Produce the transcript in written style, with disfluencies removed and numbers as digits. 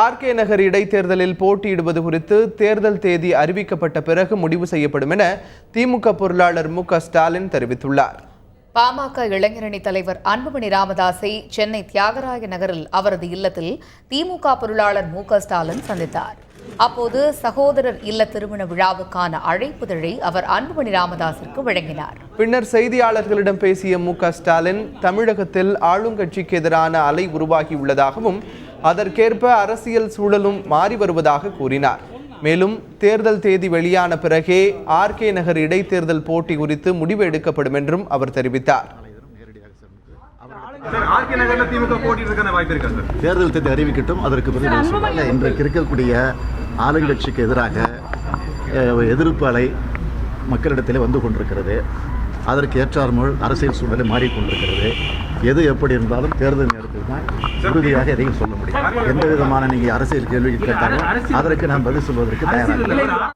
RK நகர் இடைத்தேர்தலில் போட்டியிடுவது குறித்து தேர்தல் தேதி அறிவிக்கப்பட்ட பிறகு முடிவு செய்யப்படும் என திமுக பொருளாளர் மு.க.ஸ்டாலின் தெரிவித்துள்ளார். பாமக இளைஞரணி தலைவர் அன்புமணி ராமதாஸை சென்னை தியாகராய நகரில் அவரது இல்லத்தில் திமுக பொருளாளர் மு.க.ஸ்டாலின் சந்தித்தார். அப்போது சகோதரர் இல்ல திருமண விழாவுக்கான அழைப்புதழை அவர் அன்புமணி ராமதாஸிற்கு வழங்கினார். பின்னர் செய்தியாளர்களிடம் பேசிய மு.க.ஸ்டாலின் தமிழகத்தில் ஆளுங்கட்சிக்கு எதிரான அலை உருவாகியுள்ளதாகவும் அதற்கேற்ப அரசியல் சூழலும் மாறி வருவதாக கூறினார். மேலும் தேர்தல் தேதி வெளியான பிறகே ஆர்கே நகர் இடைத்தேர்தல் போட்டி குறித்து முடிவு எடுக்கப்படும் என்றும் அவர் தெரிவித்தார். தேர்தல் தேதி அறிவிக்கட்டும், அதற்கு பிறகு இன்றைக்கு இருக்கக்கூடிய ஆளுங்கட்சிக்கு எதிராக எதிர்ப்பு அலை மக்களிடத்திலே வந்து கொண்டிருக்கிறது. அதற்கு ஏற்றாற்போல் அரசியல் சூழ்நிலை மாறிக்கொண்டிருக்கிறது. எது எப்படி இருந்தாலும் தேர்தல் நேரத்தில் தான் உறுதியாக எதையும் சொல்ல முடியும். எந்த விதமான நீங்கள் அரசியல் கேள்வி கேட்டாலும் அதற்கு நான் பதில் சொல்வதற்கு தயாராக